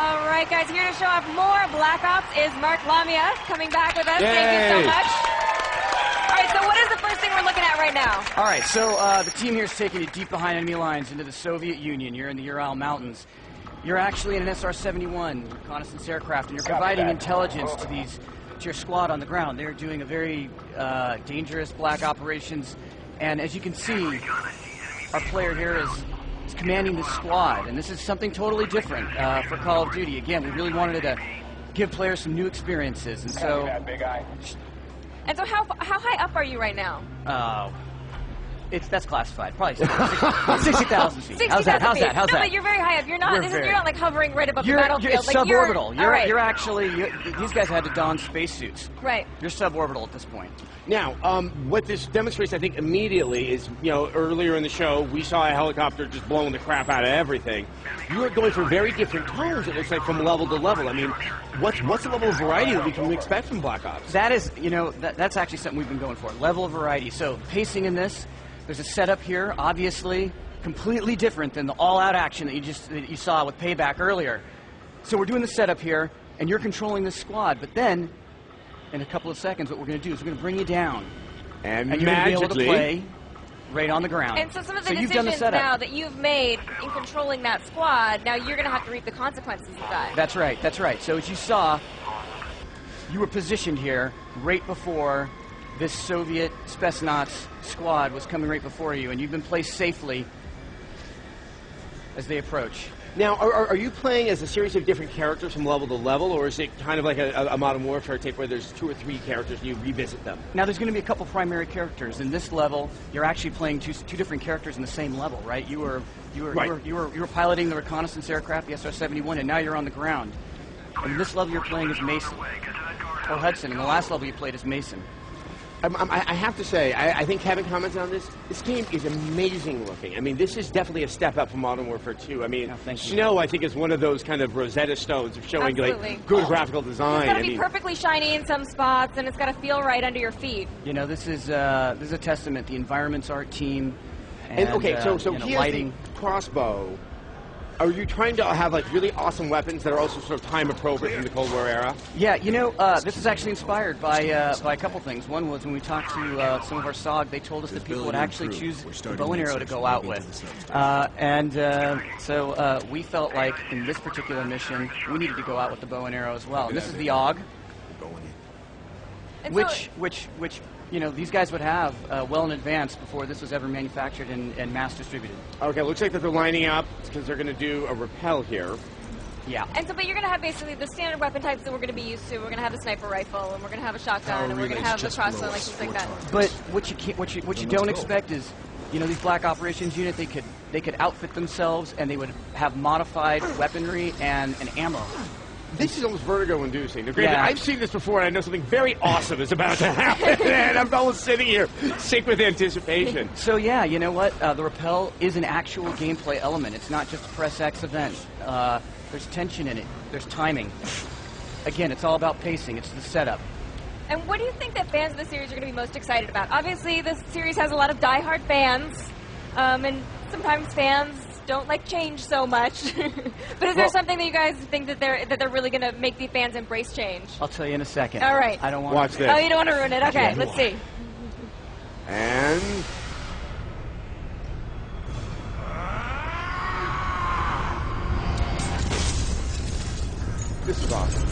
All right, guys, here to show off more Black Ops is Mark Lamia coming back with us. Yay. Thank you so much. All right, so what is the first thing we're looking at right now? All right, so the team here is taking you deep behind enemy lines into the Soviet Union. You're in the Ural Mountains. You're actually in an SR-71 reconnaissance aircraft, and you're providing intelligence to your squad on the ground. They're doing a very dangerous black operations, and as you can see, our player here is commanding this squad, and this is something totally different for Call of Duty. Again, we really wanted to give players some new experiences, and so... And so how high up are you right now? That's classified. Probably 60,000 feet. 60,000 How's that? How's feet. that? How's no, that? but you're very high up. You're not. You're not like hovering right above the battlefield. It's like suborbital. You're actually. These guys had to don spacesuits. Right. You're suborbital at this point. Now, what this demonstrates, I think, immediately is, earlier in the show, we saw a helicopter just blowing the crap out of everything. You are going for very different tones, it looks like, from level to level. I mean, what's the level of variety that we can expect from Black Ops? That is, that's actually something we've been going for. Level of variety. So, pacing in this, there's a setup here, obviously, completely different than the all-out action that you saw with Payback earlier. So we're doing the setup here, and you're controlling this squad, but then, in a couple of seconds, what we're going to do is we're going to bring you down. And you're going to be able to play right on the ground. And so some of the decisions now that you've made in controlling that squad, now you're going to have to reap the consequences of that. That's right, that's right. So as you saw, you were positioned here right before this Soviet Spetsnaz squad was coming right before you, and you've been placed safely as they approach. Now, are you playing as a series of different characters from level to level, or is it kind of like a Modern Warfare tape where there's 2 or 3 characters and you revisit them? Now, there's going to be a couple primary characters. In this level, you're actually playing two different characters in the same level, right? You were piloting the reconnaissance aircraft, the SR-71, and now you're on the ground. And in this level, you're playing as Mason, or Hudson. In the last level, you played as Mason. I have to say, I think Kevin commented on this. This game is amazing looking. I mean, this is definitely a step up from Modern Warfare 2. I mean, Snow, I think, is one of those kind of Rosetta Stones of showing like good graphical design. It's got to be perfectly shiny in some spots, and it's got to feel right under your feet. This is a testament. The environment's art team. And okay, so he lighting. has the crossbow. Are you trying to have like really awesome weapons that are also sort of time appropriate in the Cold War era? Yeah, this is actually inspired by a couple things. One was when we talked to some of our SOG, they told us that people would actually choose the bow and arrow to go out with. So we felt like in this particular mission, we needed to go out with the bow and arrow as well. And this is the AUG, which these guys would have well in advance before this was ever manufactured and mass distributed. Okay, looks like that they're lining up because they're going to do a rappel here. Yeah. And so, but you're going to have basically the standard weapon types that we're going to be used to. We're going to have a sniper rifle, and we're going to have a shotgun, and we're going to have a crossbow, like things like that. But what you don't expect is, these Black Operations unit, they could outfit themselves, and they would have modified weaponry and ammo. This is almost vertigo-inducing. I've seen this before, and I know something very awesome is about to happen, and I'm almost sitting here sick with anticipation. So yeah, you know what? The rappel is an actual gameplay element. It's not just a press X event. There's tension in it. There's timing. Again, it's all about pacing. It's the setup. And what do you think that fans of the series are going to be most excited about? Obviously, this series has a lot of die-hard fans, and sometimes fans don't like change so much. But is there something that you guys think that they're really going to make the fans embrace change? I'll tell you in a second. All right. I don't want Watch this. Oh, you don't want to ruin it. Okay, let's see. And this is awesome.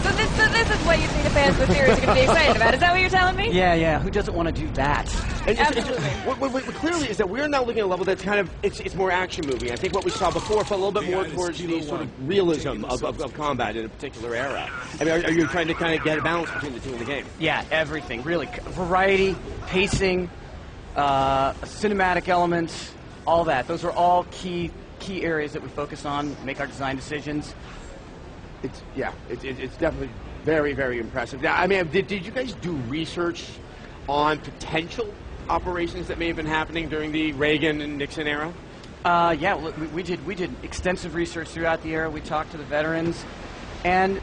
So this is what you think the fans of the series are going to be excited about. Is that what you're telling me? Yeah. Who doesn't want to do that? Absolutely. What clearly is that we're now looking at a level that's kind of, it's more action movie. I think what we saw before felt a little bit more towards the sort of realism of combat in a particular era. I mean, are you trying to kind of get a balance between the two in the game? Yeah, everything. Really. Variety, pacing, cinematic elements, all that. Those are all key areas that we focus on, make our design decisions. It's definitely very, very impressive. Now, I mean, did you guys do research on potential operations that may have been happening during the Reagan and Nixon era? Yeah, we did extensive research throughout the era. We talked to the veterans, and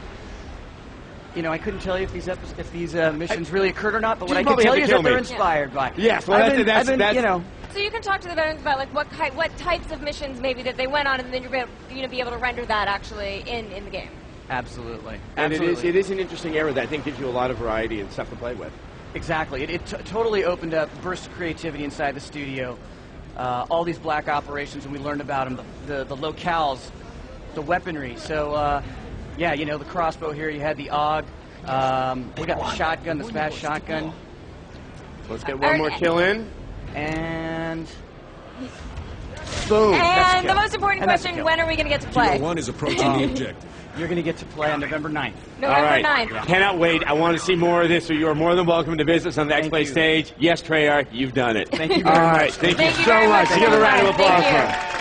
I couldn't tell you if these missions really occurred or not. But what I can tell you is that they're inspired by. Yes, well, So you can talk to the veterans about like what types of missions maybe that they went on, and then you're going to be able to render that actually in the game. Absolutely. And Absolutely. it is an interesting era that I think gives you a lot of variety and stuff to play with. Exactly. It totally opened up bursts of creativity inside the studio. All these black operations, when we learned about them, the locales, the weaponry. So, yeah, you know, the crossbow here, you had the AUG. We got the shotgun, the smash shotgun. Let's get one more kill in. And boom. And the most important And that's a question, kill. when are we going to get to play? Kilo 1 is approaching the objective. you're going to get to play on November 9th. November All right. 9th. Cannot wait. I want to see more of this, so you are more than welcome to visit us on the Thank X-Play you. stage. Yes, Treyarch, you've done it. Thank you All very right. much. Thank you Thank you so very much. much. Give a round of Thank applause you. for him.